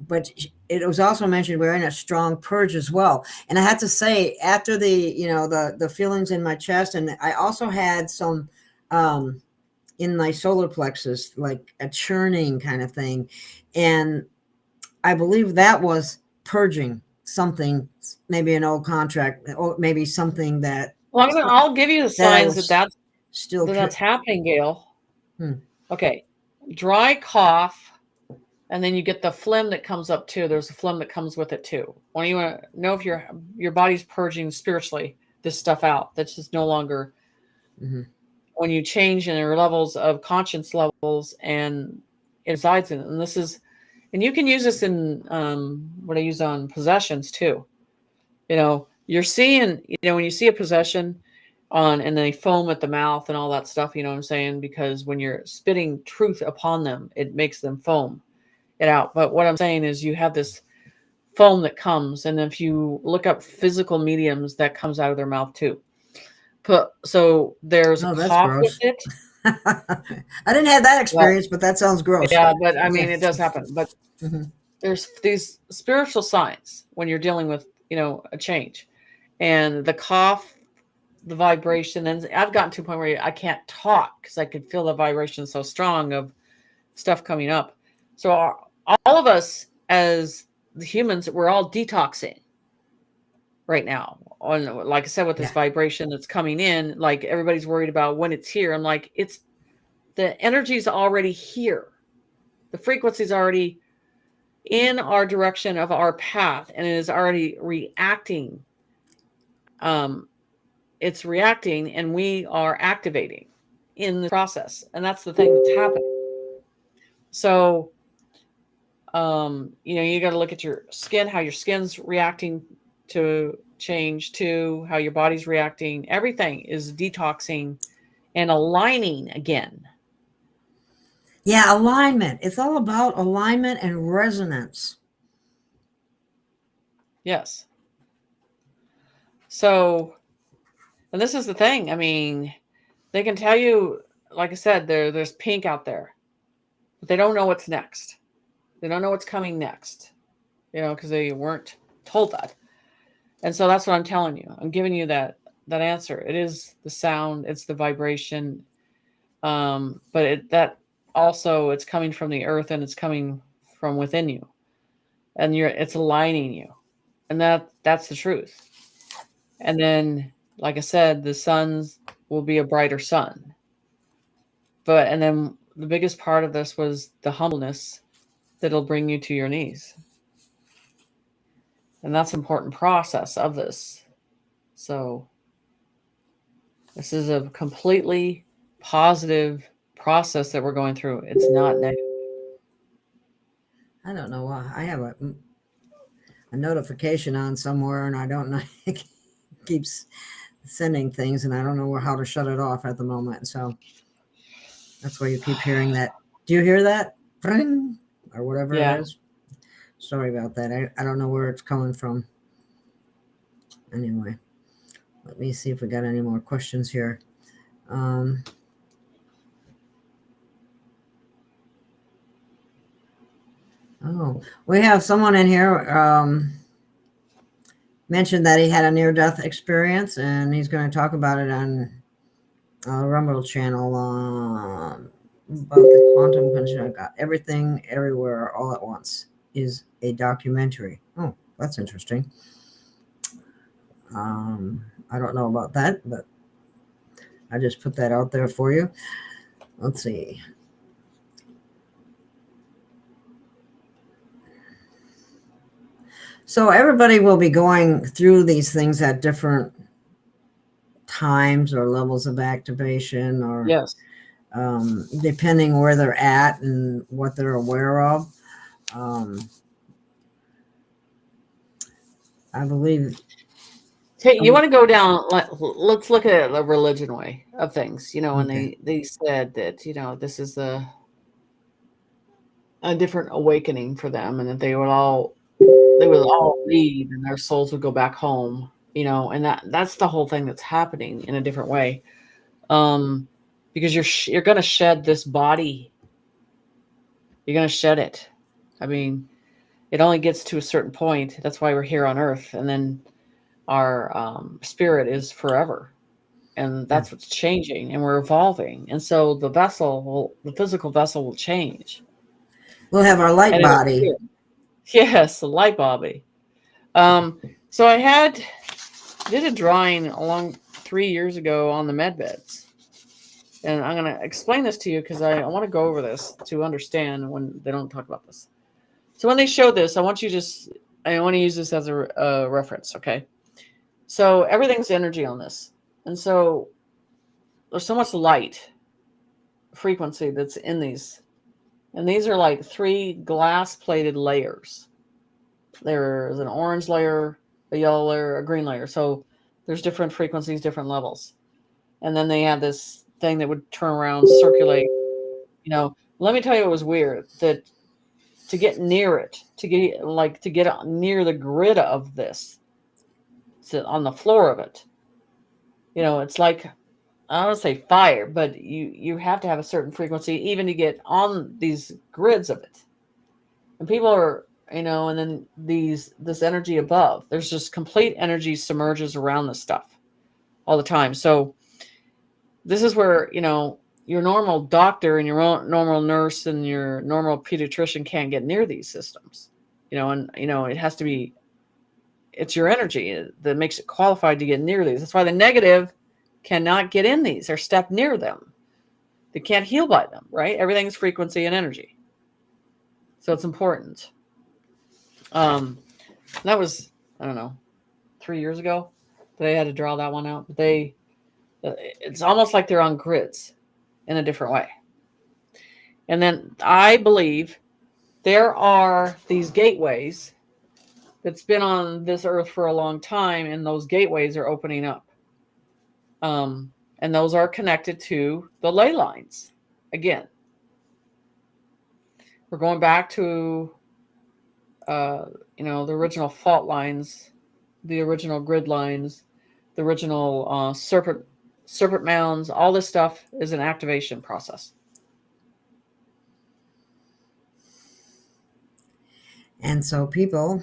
but it was also mentioned we're in a strong purge as well. And I had to say, after the feelings in my chest, and I also had some in my solar plexus, like a churning kind of thing, and I believe that was purging something, maybe an old contract, or maybe something that. Well, I'll give you the that I signs was that's still that's happening, Gail. Hmm. Okay, dry cough, and then you get the phlegm that comes up too. There's a phlegm that comes with it too. When you want to know if your body's purging spiritually this stuff out, that's just no longer. Mhm. When you change in your levels of conscience levels, and it resides in it. And this is, and you can use this in what I use on possessions too. You're seeing, when you see a possession and they foam at the mouth and all that stuff, you know what I'm saying? Because when you're spitting truth upon them, it makes them foam it out. But what I'm saying is you have this foam that comes, and if you look up physical mediums, that comes out of their mouth too. So there's a Oh, that's cough with gross. it. I didn't have that experience, but that sounds gross. Yeah, but I mean, Yeah. it does happen. But Mhm. there's these spiritual signs when you're dealing with, a change, and the cough, the vibration. And I've gotten to a point where I can't talk because I could feel the vibration so strong of stuff coming up. So all of us as the humans, we're all detoxing right now. On, like I said, with this vibration that's coming in, like everybody's worried about when it's here. I'm like, the energy's already here. The frequency's already in our direction of our path, and it is already reacting. It's reacting, and we are activating in the process, and that's the thing that's happening. So, you got to look at your skin, how your skin's reacting to change, to how your body's reacting. Everything is detoxing and aligning again. Yeah, alignment. It's all about alignment and resonance. Yes. So, and this is the thing. I mean, they can tell you, like I said, there's pink out there, but they don't know what's next. They don't know what's coming next, because they weren't told that. And so that's what I'm telling you. I'm giving you that answer. It is the sound, it's the vibration, but that also, it's coming from the earth, and it's coming from within you, and it's aligning you, and that's the truth. And then, like I said, the suns will be a brighter sun. And then the biggest part of this was the humbleness that'll bring you to your knees. And that's an important process of this. So this is a completely positive process that we're going through. It's not negative. I don't know why. I have a notification on somewhere, and I don't know. It keeps sending things, and I don't know how to shut it off at the moment. So that's why you keep hearing that. Do you hear that? Or whatever it is. Sorry about that. I don't know where it's coming from. Anyway. Let me see if we got any more questions here. Oh, we have someone in here mentioned that he had a near-death experience, and he's going to talk about it on Rumble channel about the quantum condition. I got everything, everywhere, all at once is a documentary. Oh, that's interesting. I don't know about that, but I just put that out there for you. Let's see. So everybody will be going through these things at different times or levels of activation, or Yes. Depending where they're at and what they're aware of. I believe. Hey, you want to go down? Let's look at the religion way of things. And Okay. they said that this is a different awakening for them, and that they would all leave, and their souls would go back home. And that's the whole thing that's happening in a different way, because you're going to shed this body. You're going to shed it. I mean, it only gets to a certain point. That's why we're here on Earth, and then our spirit is forever. And that's what's changing, and we're evolving. And so the physical vessel will change. We'll have our light body. Yes, the light body. So I did a drawing along 3 years ago on the med beds. And I'm going to explain this to you because I want to go over this to understand when they don't talk about this. So when they show this, I want to use this as a reference, okay? So everything's energy on this. And so there's so much light frequency that's in these. And these are like 3 glass-plated layers. There's an orange layer, a yellow layer, a green layer. So there's different frequencies, different levels. And then they have this thing that would turn around, circulate. Let me tell you, it was weird that to get near it, to get near the grid of this, on the floor of it, it's like, I don't want to say fire, but you have to have a certain frequency even to get on these grids of it. And people are, and then this energy above, there's just complete energy submerges around this stuff all the time. So this is where, your normal doctor and your normal nurse and your normal pediatrician can't get near these systems, and, it has to be, it's your energy that makes it qualified to get near these. That's why the negative cannot get in these or step near them. They can't heal by them, right? Everything's frequency and energy. So it's important. That was, I don't know, 3 years ago. They had to draw that one out. But it's almost like they're on grids in a different way. And then I believe there are these gateways that's been on this earth for a long time, and those gateways are opening up. And those are connected to the ley lines. Again, we're going back to, the original fault lines, the original grid lines, the original serpent mounds. All this stuff is an activation process. And so people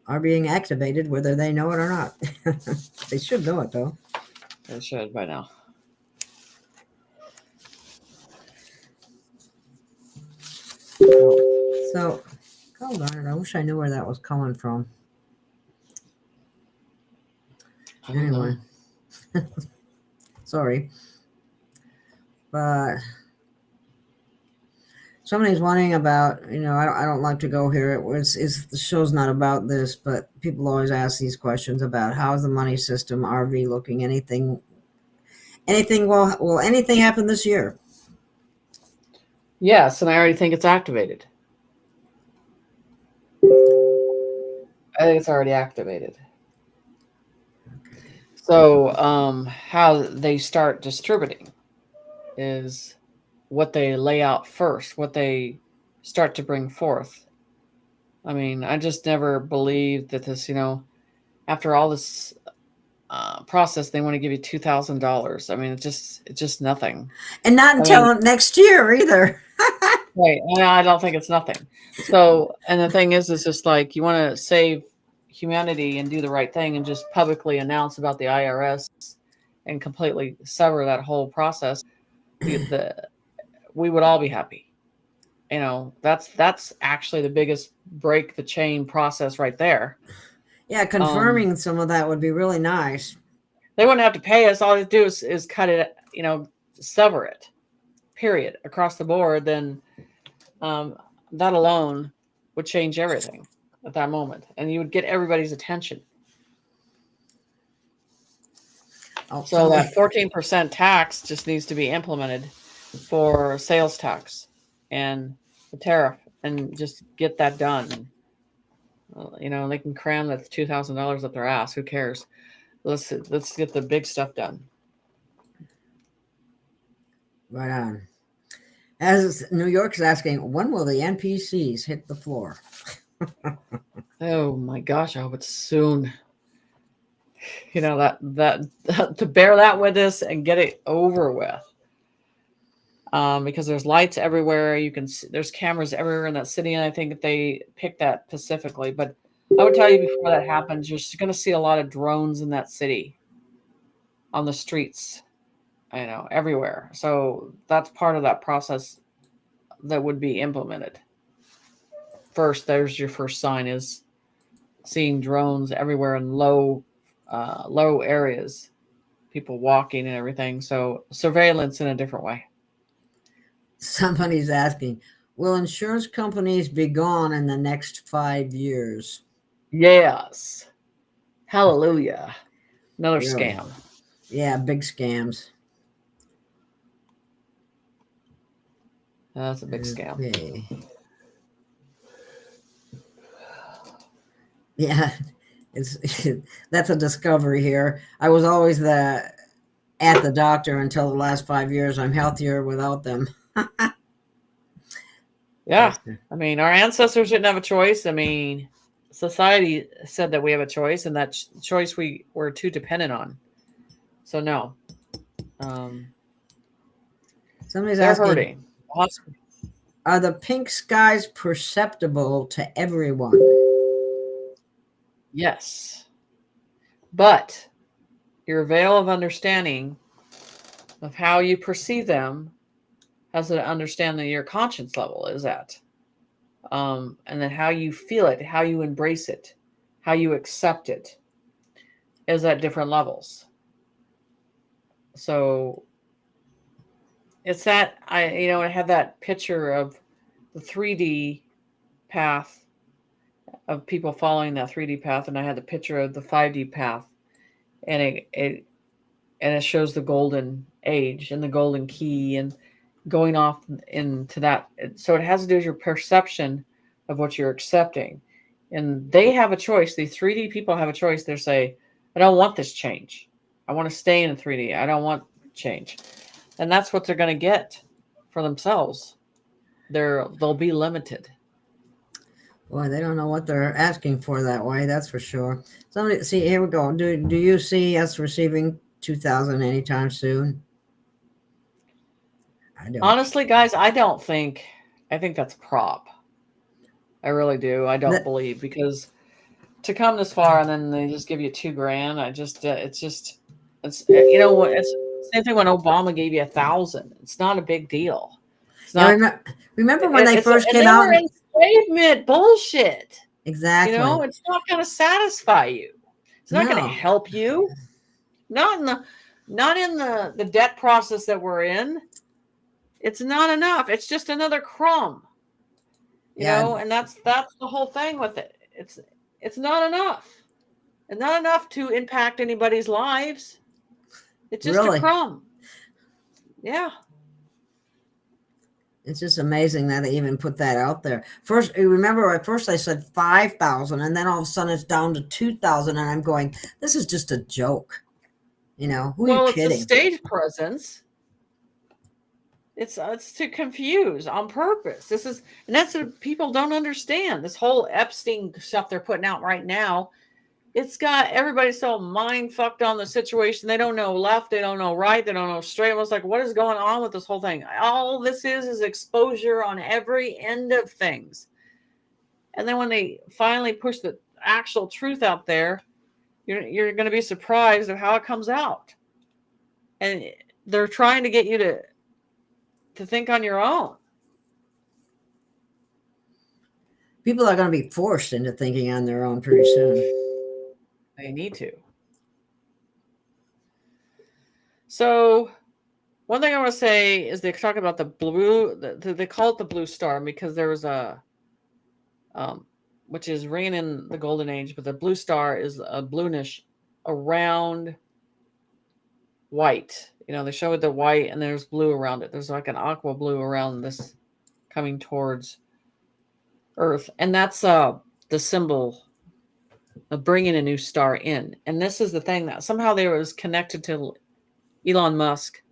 are being activated whether they know it or not. They should know it, though. They should by now. So, hold on. I wish I knew where that was coming from. Anyway. Sorry. But somebody's wanting about, I don't like to go here. The show's not about this, but people always ask these questions about how's the money system, RV looking, anything, will anything happen this year? Yes, and I already think it's activated. I think it's already activated. So how they start distributing is what they lay out first, what they start to bring forth. I mean, I just never believed that this, after all this process, they want to give you $2,000. I mean, it's just nothing. And not until next year either. Right. I don't think it's nothing. So, and the thing is just like, you want to save humanity and do the right thing and just publicly announce about the IRS and completely sever that whole process, we would all be happy. That's actually the biggest break the chain process right there. Yeah, confirming some of that would be really nice. They wouldn't have to pay us. All they do is cut it, sever it, period, across the board. Then that alone would change everything at that moment. And you would get everybody's attention. So that 14% tax just needs to be implemented for sales tax and the tariff, and just get that done. They can cram that $2,000 up their ass. Who cares? Let's get the big stuff done. Right on. As New York is asking, when will the NPCs hit the floor? Oh my gosh, I hope it's soon. That to bear that with us and get it over with. Because there's lights everywhere. You can see there's cameras everywhere in that city, and I think they picked that specifically. But I would tell you, before that happens, you're going to see a lot of drones in that city, on the streets, everywhere. So that's part of that process that would be implemented. First, there's your first sign, is seeing drones everywhere in low areas, people walking and everything. So surveillance in a different way. Somebody's asking, will insurance companies be gone in the next 5 years? Yes. Hallelujah. Another scam. Yeah, big scams. That's a big scam. Okay. Yeah, that's a discovery here. I was always at the doctor until the last 5 years. I'm healthier without them. Yeah. I mean, our ancestors didn't have a choice. I mean, society said that we have a choice, and that choice we were too dependent on. So no. Somebody's They're asking, hurting. are the pink skies perceptible to everyone? Yes. But your veil of understanding of how you perceive them has to understand that your conscience level is at. And then how you feel it, how you embrace it, how you accept it is at different levels. So it's that I have that picture of the 3D path of people following that 3D path, and I had the picture of the 5D path, and it shows the golden age and the golden key and going off into that. So it has to do with your perception of what you're accepting. And they have a choice. The 3D people have a choice. They say, I don't want this change. I want to stay in 3D. I don't want change. And that's what they're going to get for themselves. They'll be limited. Boy, they don't know what they're asking for that way. That's for sure. Somebody, see, here we go. Do you see us receiving 2,000 anytime soon? I don't. Honestly, guys, I think that's a prop. I really do. I don't believe, because to come this far and then they just give you $2,000. It's same thing when Obama gave you 1,000. It's not a big deal. It's not. Remember when they first came out? Enslavement bullshit. Exactly. It's not going to satisfy you. It's not going to help you. Not in the debt process that we're in. It's not enough. It's just another crumb. You know, and that's the whole thing with it. It's not enough. It's not enough to impact anybody's lives. It's just a crumb. Yeah. It's just amazing that they even put that out there. First, remember, at first they said 5,000, and then all of a sudden it's down to 2,000, and I'm going, this is just a joke. Who are you kidding? It's a stage presence. It's to confuse on purpose. And that's what people don't understand. This whole Epstein stuff they're putting out right now it's got everybody so mind fucked on the situation. They don't know left, they don't know right, they don't know straight. I was like, what is going on with this whole thing? All this is exposure on every end of things. And then when they finally push the actual truth out there, you're going to be surprised of how it comes out. And they're trying to get you to think on your own. People are going to be forced into thinking on their own pretty soon. They need to. So one thing I want to say is they talk about the blue, they call it the blue star because there was a, which is ringing in the golden age, but the blue star is a bluish around white. You know, they show it the white and there's blue around it. There's like an aqua blue around this coming towards Earth. And that's the symbol of bringing a new star in. And this is the thing that somehow there was connected to Elon Musk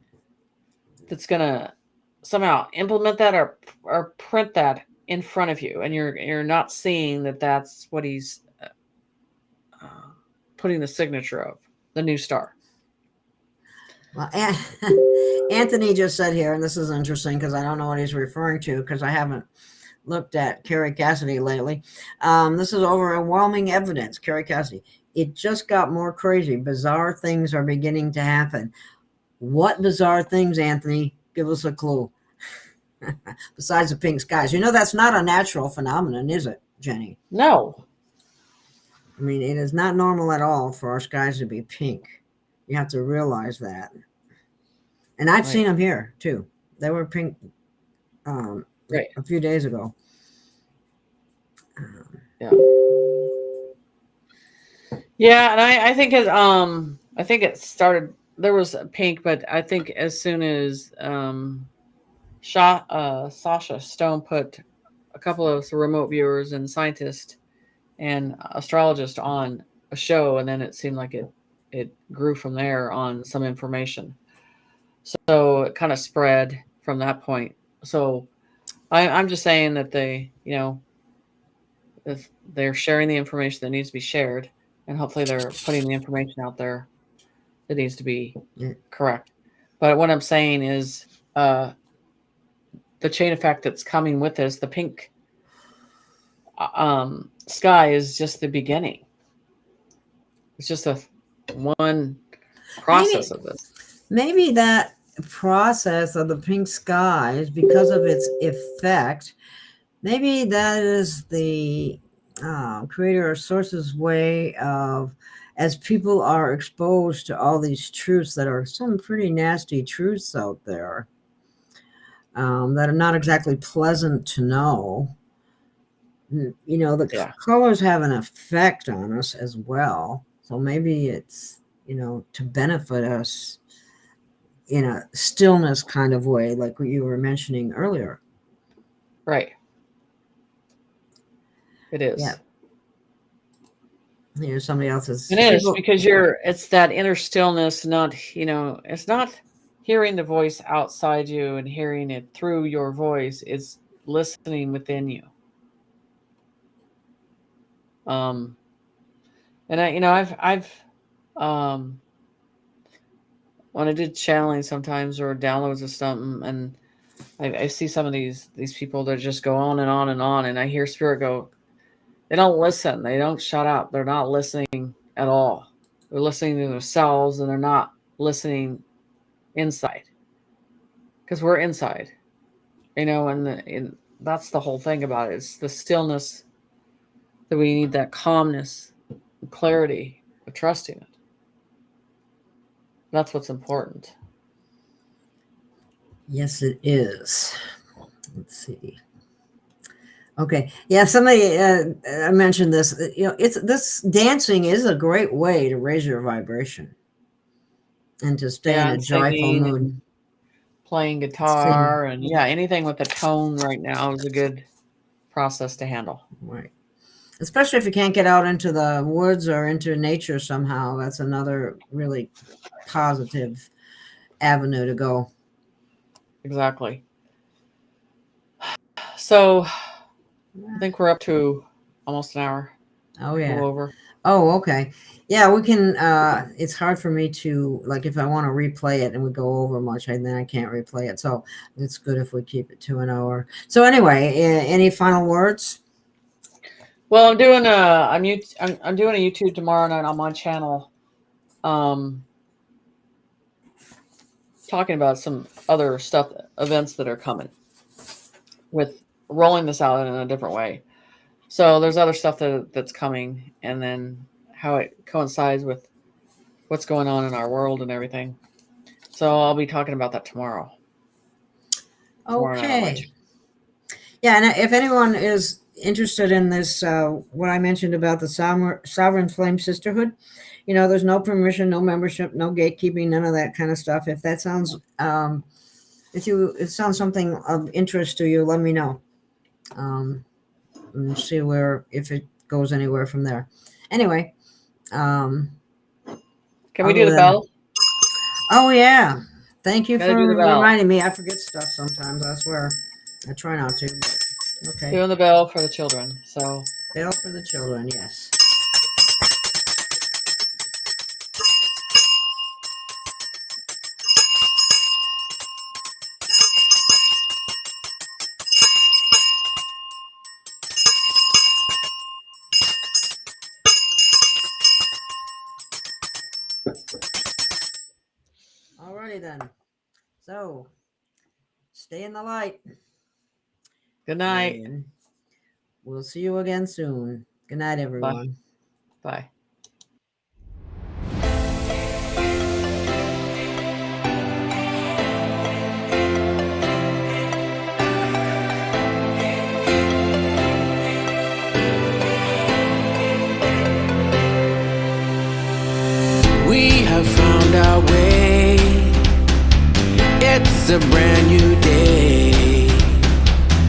that's going to somehow implement that or print that in front of you. And you're not seeing that that's what he's putting the signature of, the new star. Well, Anthony just said here, and this is interesting because I don't know what he's referring to because I haven't looked at Carrie Cassidy lately. This is overwhelming evidence, Carrie Cassidy. It just got more crazy. Bizarre things are beginning to happen. What bizarre things, Anthony? Give us a clue. Besides the pink skies. You know, that's not a natural phenomenon, is it, Jenny? No. I mean, it is not normal at all for our skies to be pink. You have to realize that. And I've seen them here, too. They were pink a few days ago. Yeah, and I think it started, there was pink, but I think as soon as Sasha Stone put a couple of remote viewers and scientists and astrologists on a show, and then it seemed like it grew from there on some information. So it kind of spread from that point. So I'm just saying that if they're sharing the information that needs to be shared, and hopefully they're putting the information out there that needs to be correct. But what I'm saying is the chain effect that's coming with this, the pink sky is just the beginning. It's just one process of this. Maybe that process of the pink skies, because of its effect, maybe that is the creator or source's way of, as people are exposed to all these truths that are some pretty nasty truths out there that are not exactly pleasant to know. You know, the colors have an effect on us as well. So maybe it's, to benefit us in a stillness kind of way, like what you were mentioning earlier. Right. It is. Yeah. Here's somebody else's. It is because it's that inner stillness, not, it's not hearing the voice outside you and hearing it through your voice. It's listening within you. And I've when I did channeling sometimes or downloads of something, and I see some of these people that just go on and on and on, and I hear spirit go, they don't listen, they don't shut up, they're not listening at all. They're listening to themselves, and they're not listening inside, because we're inside, and that's the whole thing about it. It's the stillness that we need, that calmness, clarity, of trusting it. That's what's important. Yes, it is. Let's see. Okay. Yeah, somebody I mentioned this. This dancing is a great way to raise your vibration and to stay in a joyful mood. Playing guitar and anything with a tone right now is a good process to handle. Right. Especially if you can't get out into the woods or into nature somehow. That's another really positive avenue to go. Exactly. So I think we're up to almost an hour. Oh, yeah. Go over. Oh, okay. Yeah, we can. It's hard for me to, like, if I want to replay it and we go over much, and then I can't replay it. So it's good if we keep it to an hour. So anyway, any final words? Well, I'm doing I'm doing a YouTube tomorrow night on my channel, talking about some other stuff, events that are coming, with rolling this out in a different way. So there's other stuff that's coming, and then how it coincides with what's going on in our world and everything. So I'll be talking about that tomorrow. Okay. Yeah, and if anyone is interested in this, what I mentioned about the Sovereign Flame Sisterhood, there's no permission, no membership, no gatekeeping, none of that kind of stuff. If that sounds, if it sounds something of interest to you, let me know. And see if it goes anywhere from there. Anyway, can we do the bell? Oh yeah, thank you Gotta for do the bell. reminding me. I forget stuff sometimes. I swear, I try not to. But okay. Doing the bell for the children. So bell for the children. Yes. Alrighty then. So, stay in the light. Good night. And we'll see you again soon. Good night, everyone. Bye. We have found our way. It's a brand new day,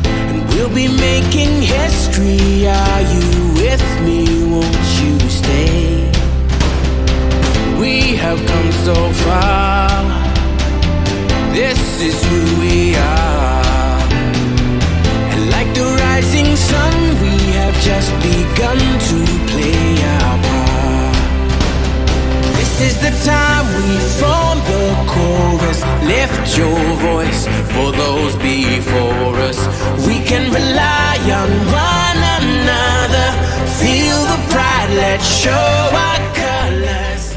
and we'll be making history. Are you with me? Won't you stay? We have come so far. This is who we are. And like the rising sun, we have just begun to play our part. This is the time we form the chorus. Lift your voice for those before us. We can rely on one another. Feel the pride, let's show